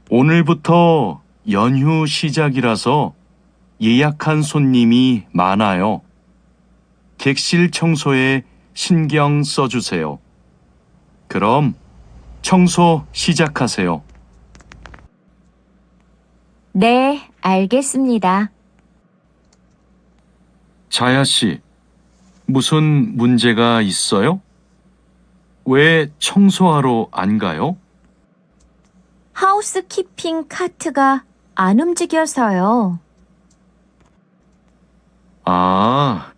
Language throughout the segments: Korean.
오늘부터 연휴 시작이라서 예약한 손님이 많아요. 객실 청소에 신경 써주세요. 그럼 청소 시작하세요. 네, 알겠습니다. 자야 씨, 무슨 문제가 있어요? 왜 청소하러 안 가요? 하우스키핑 카트가 안 움직여서요. 아,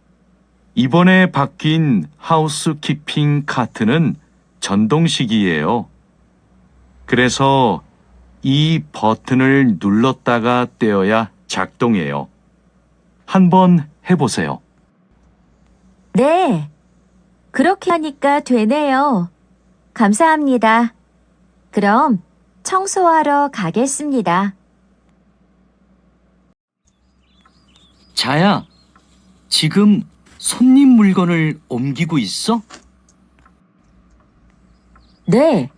이번에 바뀐 하우스키핑 카트는 전동식이에요. 그래서 이 버튼을 눌렀다가 떼어야 작동해요. 한번 해보세요. 네, 그렇게 하니까 되네요. 감사합니다. 그럼 청소하러 가겠습니다. 자야, 지금 손님 물건을 옮기고 있어? 네,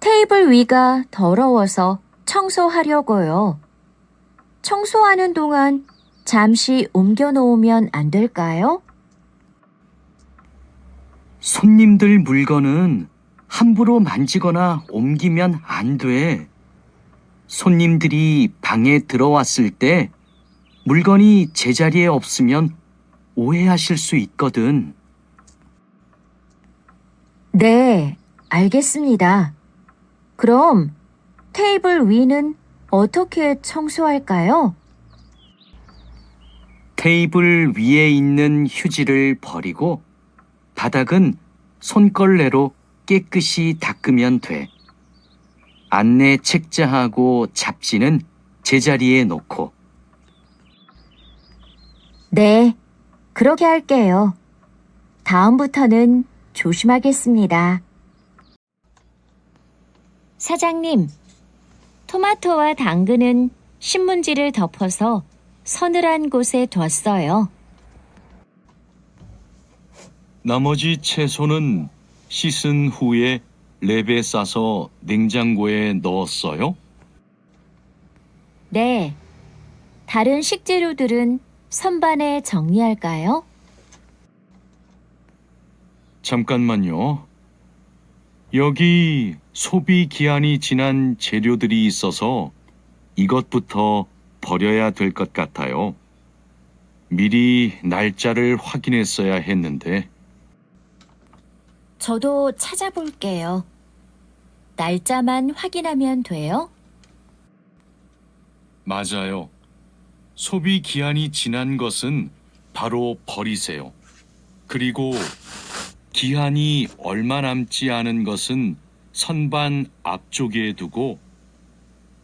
테이블 위가 더러워서 청소하려고요. 청소하는 동안 잠시 옮겨 놓으면 안 될까요? 손님들 물건은 함부로 만지거나 옮기면 안 돼. 손님들이 방에 들어왔을 때 물건이 제자리에 없으면 오해하실 수 있거든. 네, 알겠습니다. 그럼 테이블 위는 어떻게 청소할까요? 테이블 위에 있는 휴지를 버리고 바닥은 손걸레로 깨끗이 닦으면 돼. 안내 책자하고 잡지는 제자리에 놓고. 네, 그렇게 할게요. 다음부터는 조심하겠습니다. 사장님, 토마토와 당근은 신문지를 덮어서 서늘한 곳에 뒀어요. 나머지 채소는 씻은 후에 랩에 싸서 냉장고에 넣었어요? 네, 다른 식재료들은 선반에 정리할까요? 잠깐만요. 여기 소비 기한이 지난 재료들이 있어서 이것부터 버려야 될 것 같아요. 미리 날짜를 확인했어야 했는데. 저도 찾아볼게요. 날짜만 확인하면 돼요? 맞아요. 소비 기한이 지난 것은 바로 버리세요. 그리고 기한이 얼마 남지 않은 것은 선반 앞쪽에 두고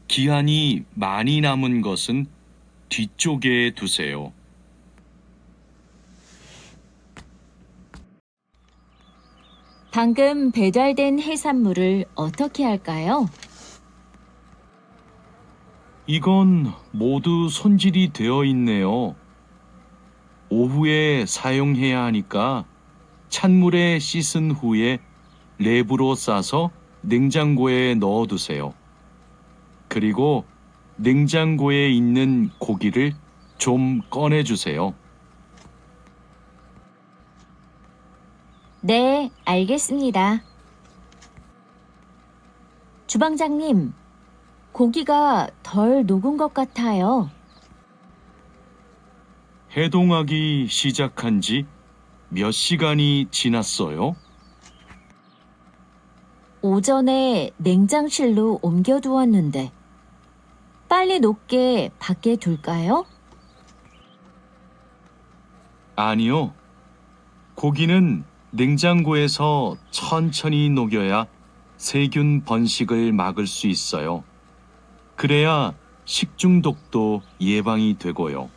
기한이 많이 남은 것은 뒤쪽에 두세요. 방금 배달된 해산물을 어떻게 할까요? 이건 모두 손질이 되어 있네요. 오후에 사용해야 하니까 찬물에 씻은 후에 랩으로 싸서 냉장고에 넣어두세요. 그리고 냉장고에 있는 고기를 좀 꺼내주세요. 네, 알겠습니다. 주방장님, 고기가 덜 녹은 것 같아요. 해동하기 시작한 지 몇 시간이 지났어요? 오전에 냉장실로 옮겨두었는데 빨리 녹게 밖에 둘까요? 아니요. 고기는 냉장고에서 천천히 녹여야 세균 번식을 막을 수 있어요. 그래야 식중독도 예방이 되고요.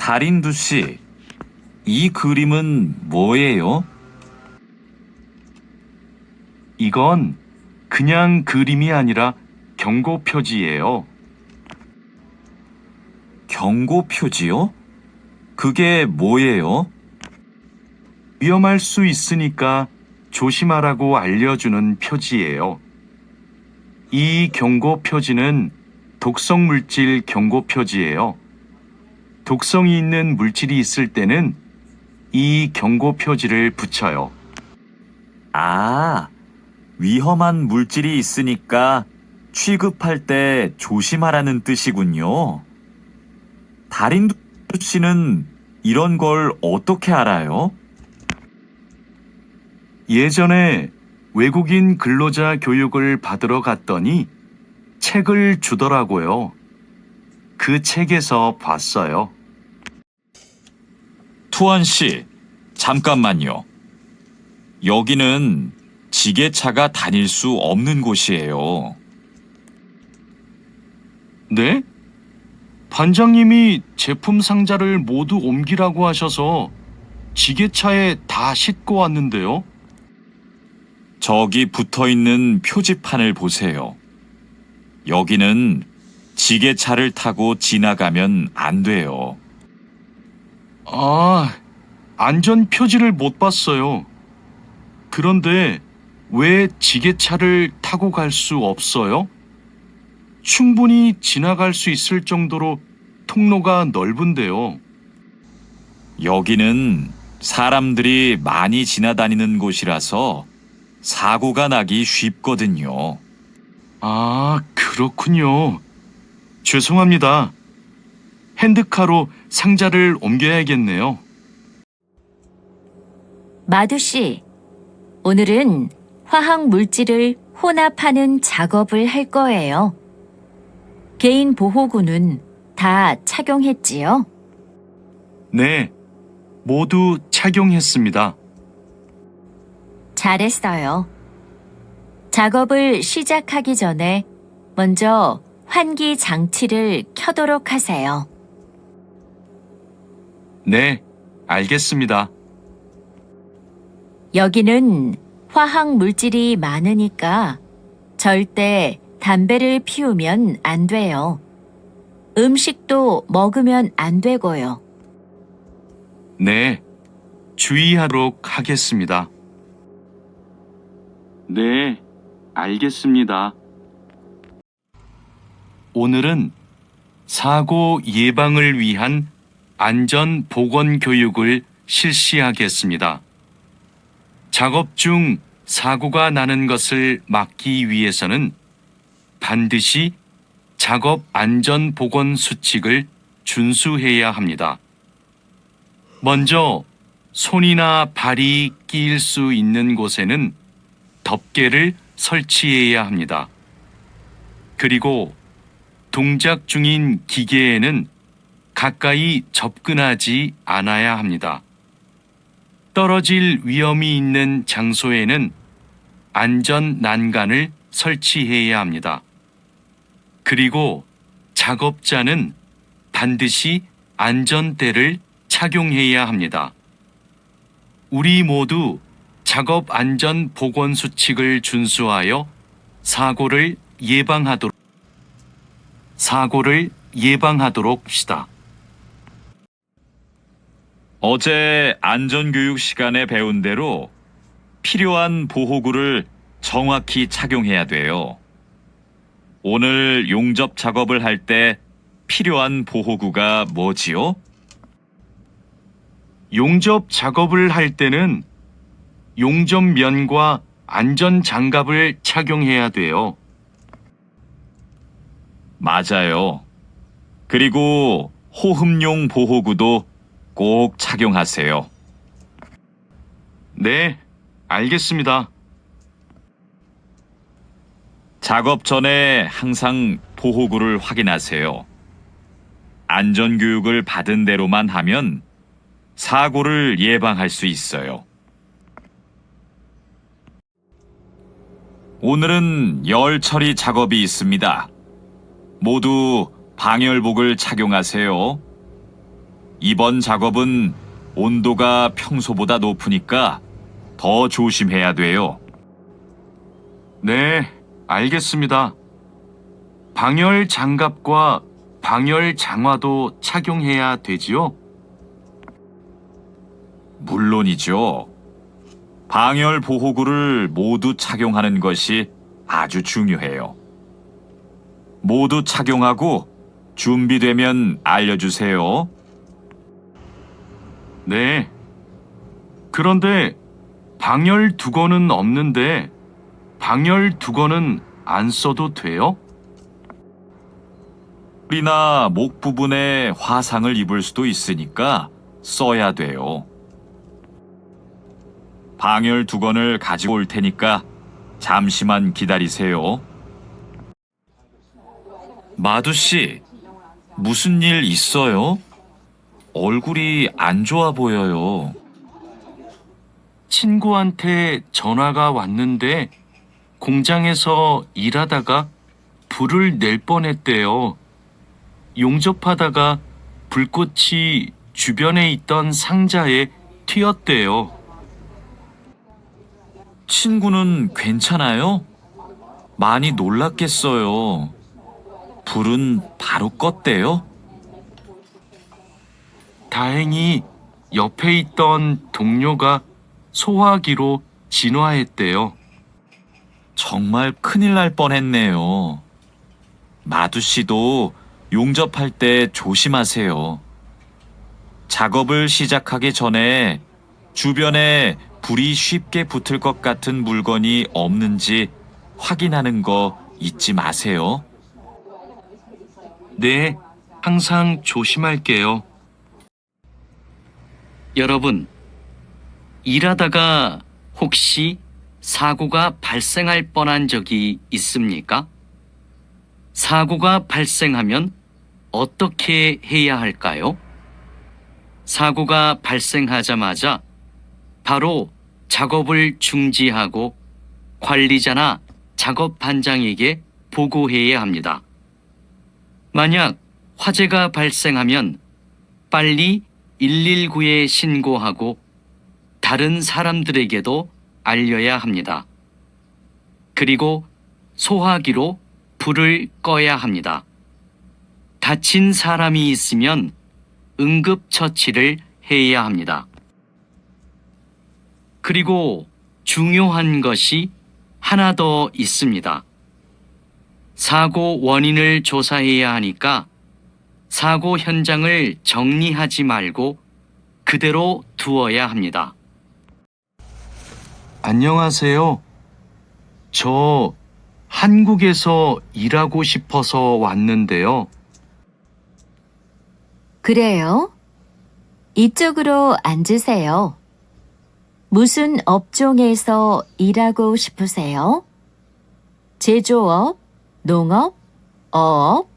달인두 씨, 이 그림은 뭐예요? 이건 그냥 그림이 아니라 경고 표지예요. 경고 표지요? 그게 뭐예요? 위험할 수 있으니까 조심하라고 알려주는 표지예요. 이 경고 표지는 독성 물질 경고 표지예요. 독성이 있는 물질이 있을 때는 이 경고 표지를 붙여요. 아, 위험한 물질이 있으니까 취급할 때 조심하라는 뜻이군요. 달인두 씨는 이런 걸 어떻게 알아요? 예전에 외국인 근로자 교육을 받으러 갔더니 책을 주더라고요. 그 책에서 봤어요. 투안 씨, 잠깐만요. 여기는 지게차가 다닐 수 없는 곳이에요. 네? 반장님이 제품 상자를 모두 옮기라고 하셔서 지게차에 다 싣고 왔는데요. 저기 붙어 있는 표지판을 보세요. 여기는 지게차를 타고 지나가면 안 돼요. 아, 안전 표지를 못 봤어요. 그런데 왜 지게차를 타고 갈 수 없어요? 충분히 지나갈 수 있을 정도로 통로가 넓은데요. 여기는 사람들이 많이 지나다니는 곳이라서 사고가 나기 쉽거든요. 아, 그렇군요. 죄송합니다. 핸드카로 상자를 옮겨야겠네요. 마두 씨, 오늘은 화학 물질을 혼합하는 작업을 할 거예요. 개인 보호구는 다 착용했지요? 네, 모두 착용했습니다. 잘했어요. 작업을 시작하기 전에 먼저 환기 장치를 켜도록 하세요. 네, 알겠습니다. 여기는 화학 물질이 많으니까 절대 담배를 피우면 안 돼요. 음식도 먹으면 안 되고요. 네, 주의하도록 하겠습니다. 네, 알겠습니다. 오늘은 사고 예방을 위한 안전 보건 교육을 실시하겠습니다. 작업 중 사고가 나는 것을 막기 위해서는 반드시 작업 안전 보건 수칙을 준수해야 합니다. 먼저 손이나 발이 끼일 수 있는 곳에는 덮개를 설치해야 합니다. 그리고 동작 중인 기계에는 가까이 접근하지 않아야 합니다. 떨어질 위험이 있는 장소에는 안전 난간을 설치해야 합니다. 그리고 작업자는 반드시 안전대를 착용해야 합니다. 우리 모두 작업 안전 보건 수칙을 준수하여 사고를 예방하도록 합시다. 어제 안전교육 시간에 배운 대로 필요한 보호구를 정확히 착용해야 돼요. 오늘 용접 작업을 할 때 필요한 보호구가 뭐지요? 용접 작업을 할 때는 용접면과 안전 장갑을 착용해야 돼요. 맞아요. 그리고 호흡용 보호구도 꼭 착용하세요. 네, 알겠습니다. 작업 전에 항상 보호구를 확인하세요. 안전교육을 받은 대로만 하면 사고를 예방할 수 있어요. 오늘은 열 처리 작업이 있습니다. 모두 방열복을 착용하세요. 이번 작업은 온도가 평소보다 높으니까 더 조심해야 돼요. 네, 알겠습니다. 방열 장갑과 방열 장화도 착용해야 되지요? 물론이죠. 방열 보호구를 모두 착용하는 것이 아주 중요해요. 모두 착용하고 준비되면 알려주세요. 네. 그런데 방열 두건은 없는데 방열 두건은 안 써도 돼요? 뿔이나 목 부분에 화상을 입을 수도 있으니까 써야 돼요. 방열 두건을 가지고 올 테니까 잠시만 기다리세요. 마두 씨, 무슨 일 있어요? 얼굴이 안 좋아 보여요. 친구한테 전화가 왔는데 공장에서 일하다가 불을 낼 뻔했대요. 용접하다가 불꽃이 주변에 있던 상자에 튀었대요. 친구는 괜찮아요? 많이 놀랐겠어요. 불은 바로 껐대요? 다행히 옆에 있던 동료가 소화기로 진화했대요. 정말 큰일 날 뻔했네요. 마두 씨도 용접할 때 조심하세요. 작업을 시작하기 전에 주변에 불이 쉽게 붙을 것 같은 물건이 없는지 확인하는 거 잊지 마세요. 네, 항상 조심할게요. 여러분, 일하다가 혹시 사고가 발생할 뻔한 적이 있습니까? 사고가 발생하면 어떻게 해야 할까요? 사고가 발생하자마자 바로 작업을 중지하고 관리자나 작업 반장에게 보고해야 합니다. 만약 화재가 발생하면 빨리 119에 신고하고 다른 사람들에게도 알려야 합니다. 그리고 소화기로 불을 꺼야 합니다. 다친 사람이 있으면 응급처치를 해야 합니다. 그리고 중요한 것이 하나 더 있습니다. 사고 원인을 조사해야 하니까 사고 현장을 정리하지 말고 그대로 두어야 합니다. 안녕하세요. 저 한국에서 일하고 싶어서 왔는데요. 그래요? 이쪽으로 앉으세요. 무슨 업종에서 일하고 싶으세요? 제조업, 농업, 어업,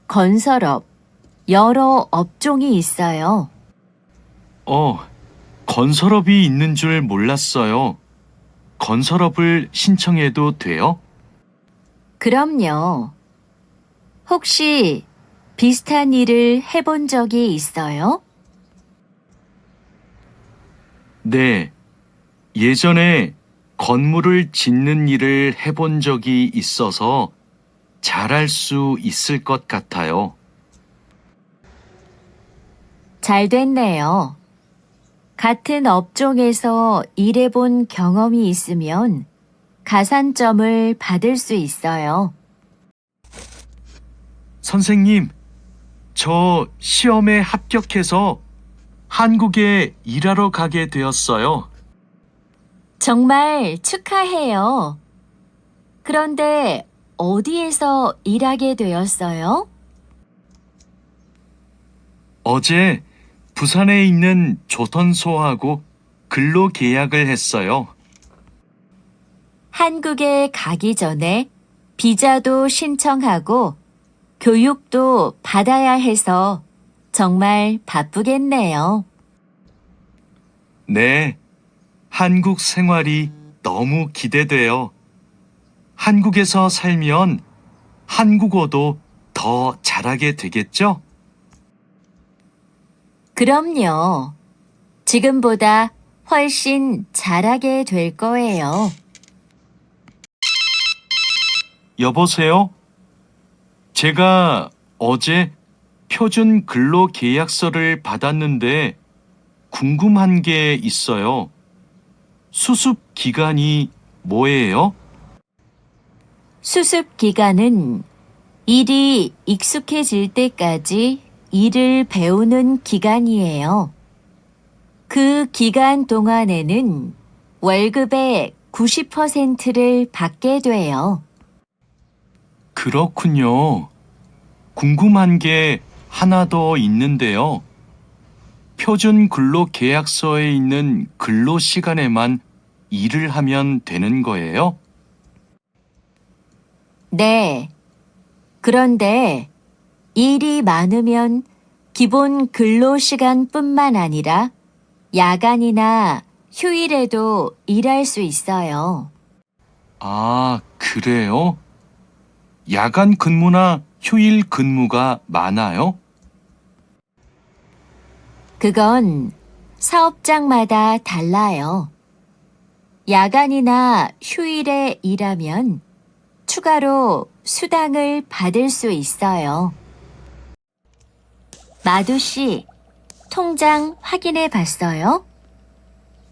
건설업, 여러 업종이 있어요. 건설업이 있는 줄 몰랐어요. 건설업을 신청해도 돼요? 그럼요. 혹시 비슷한 일을 해본 적이 있어요? 네. 예전에 건물을 짓는 일을 해본 적이 있어서 잘할 수 있을 것 같아요. 잘 됐네요. 같은 업종에서 일해본 경험이 있으면 가산점을 받을 수 있어요. 선생님, 저 시험에 합격해서 한국에 일하러 가게 되었어요. 정말 축하해요. 그런데 어디에서 일하게 되었어요? 어제 부산에 있는 조선소하고 근로 계약을 했어요. 한국에 가기 전에 비자도 신청하고 교육도 받아야 해서 정말 바쁘겠네요. 네, 한국 생활이 너무 기대돼요. 한국에서 살면 한국어도 더 잘하게 되겠죠? 그럼요. 지금보다 훨씬 잘하게 될 거예요. 여보세요? 제가 어제 표준 근로 계약서를 받았는데 궁금한 게 있어요. 수습 기간이 뭐예요? 수습 기간은 일이 익숙해질 때까지 일을 배우는 기간이에요. 그 기간 동안에는 월급의 90%를 받게 돼요. 그렇군요. 궁금한 게 하나 더 있는데요. 표준 근로 계약서에 있는 근로 시간에만 일을 하면 되는 거예요? 네. 그런데 일이 많으면 기본 근로 시간뿐만 아니라 야간이나 휴일에도 일할 수 있어요. 아, 그래요? 야간 근무나 휴일 근무가 많아요? 그건 사업장마다 달라요. 야간이나 휴일에 일하면 추가로 수당을 받을 수 있어요. 마두 씨, 통장 확인해 봤어요?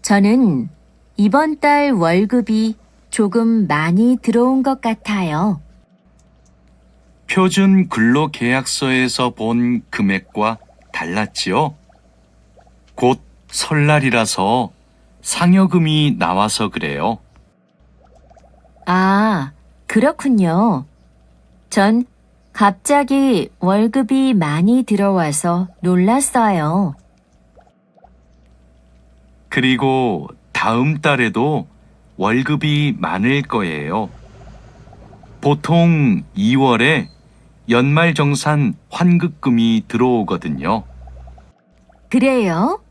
저는 이번 달 월급이 조금 많이 들어온 것 같아요. 표준 근로 계약서에서 본 금액과 달랐지요? 곧 설날이라서 상여금이 나와서 그래요. 아, 그렇군요. 전 갑자기 월급이 많이 들어와서 놀랐어요. 그리고 다음 달에도 월급이 많을 거예요. 보통 2월에 연말정산 환급금이 들어오거든요. 그래요?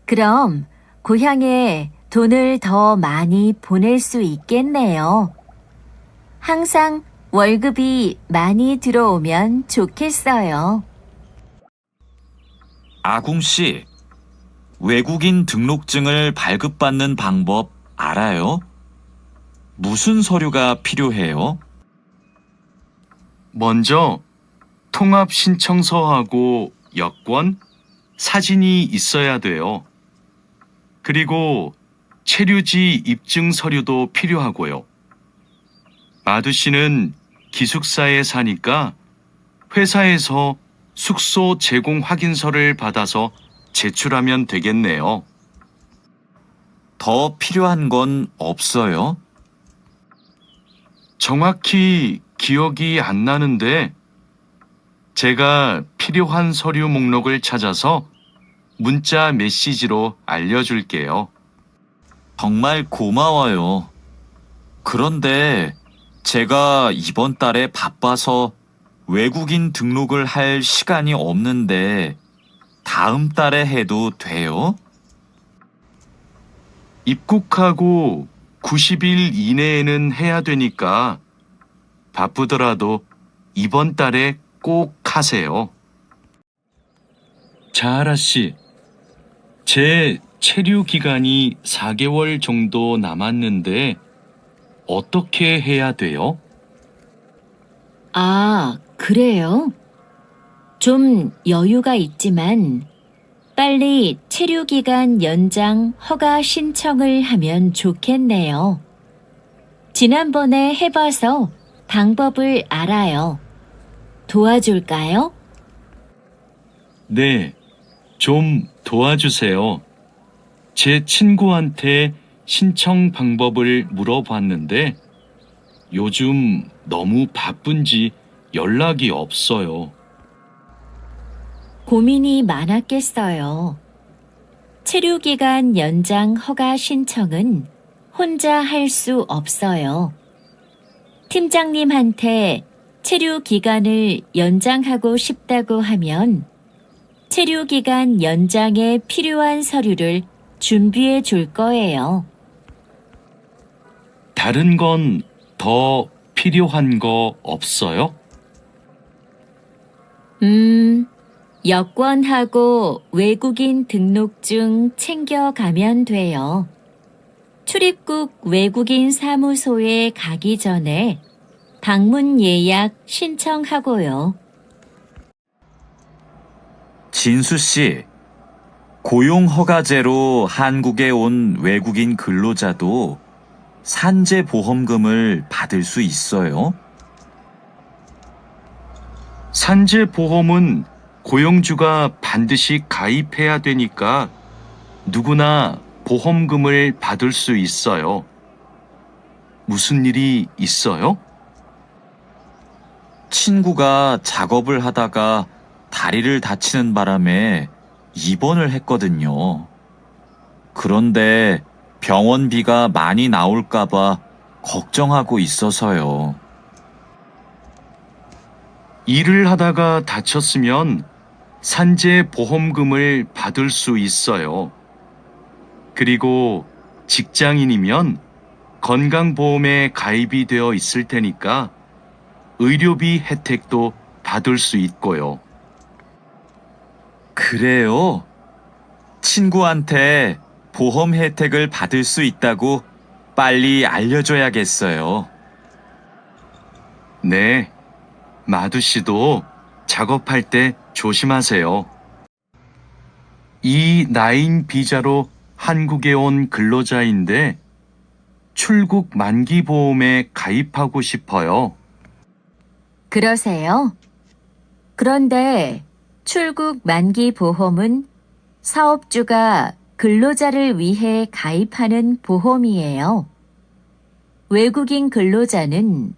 그럼 고향에 돈을 더 많이 보낼 수 있겠네요. 항상 월급이 많이 들어오면 좋겠어요. 아궁 씨, 외국인 등록증을 발급받는 방법 알아요? 무슨 서류가 필요해요? 먼저 통합신청서하고 여권, 사진이 있어야 돼요. 그리고 체류지 입증 서류도 필요하고요. 마두 씨는 기숙사에 사니까 회사에서 숙소 제공 확인서를 받아서 제출하면 되겠네요. 더 필요한 건 없어요? 정확히 기억이 안 나는데 제가 필요한 서류 목록을 찾아서 문자 메시지로 알려줄게요. 정말 고마워요. 그런데 제가 이번 달에 바빠서 외국인 등록을 할 시간이 없는데 다음 달에 해도 돼요? 입국하고 90일 이내에는 해야 되니까 바쁘더라도 이번 달에 꼭 하세요. 자하라 씨, 제 체류 기간이 4개월 정도 남았는데 어떻게 해야 돼요? 아, 그래요? 좀 여유가 있지만 빨리 체류기간 연장 허가 신청을 하면 좋겠네요. 지난번에 해봐서 방법을 알아요. 도와줄까요? 네, 좀 도와주세요. 제 친구한테 신청 방법을 물어봤는데 요즘 너무 바쁜지 연락이 없어요. 고민이 많았겠어요. 체류기간 연장 허가 신청은 혼자 할 수 없어요. 팀장님한테 체류기간을 연장하고 싶다고 하면 체류기간 연장에 필요한 서류를 준비해 줄 거예요. 다른 건 더 필요한 거 없어요? 여권하고 외국인 등록증 챙겨가면 돼요. 출입국 외국인 사무소에 가기 전에 방문 예약 신청하고요. 진수 씨, 고용허가제로 한국에 온 외국인 근로자도 산재보험금을 받을 수 있어요? 산재보험은 고용주가 반드시 가입해야 되니까 누구나 보험금을 받을 수 있어요. 무슨 일이 있어요? 친구가 작업을 하다가 다리를 다치는 바람에 입원을 했거든요. 그런데 병원비가 많이 나올까봐 걱정하고 있어서요. 일을 하다가 다쳤으면 산재보험금을 받을 수 있어요. 그리고 직장인이면 건강보험에 가입이 되어 있을 테니까 의료비 혜택도 받을 수 있고요. 그래요? 친구한테 보험 혜택을 받을 수 있다고 빨리 알려줘야겠어요. 네, 마두 씨도 작업할 때 조심하세요. 이 나인 비자로 한국에 온 근로자인데 출국 만기 보험에 가입하고 싶어요. 그러세요? 그런데 출국 만기 보험은 사업주가 근로자를 위해 가입하는 보험이에요. 외국인 근로자는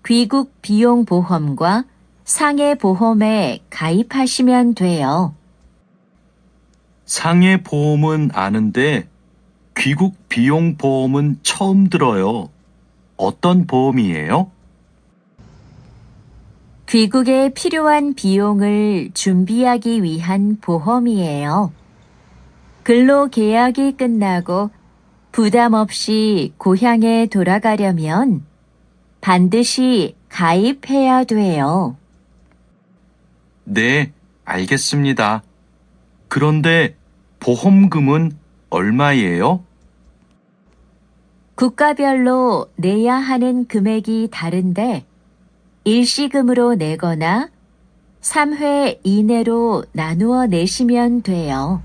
귀국 비용 보험과 상해 보험에 가입하시면 돼요. 상해 보험은 아는데 귀국 비용 보험은 처음 들어요. 어떤 보험이에요? 귀국에 필요한 비용을 준비하기 위한 보험이에요. 근로 계약이 끝나고 부담 없이 고향에 돌아가려면 반드시 가입해야 돼요. 네, 알겠습니다. 그런데 보험금은 얼마예요? 국가별로 내야 하는 금액이 다른데 일시금으로 내거나 3회 이내로 나누어 내시면 돼요.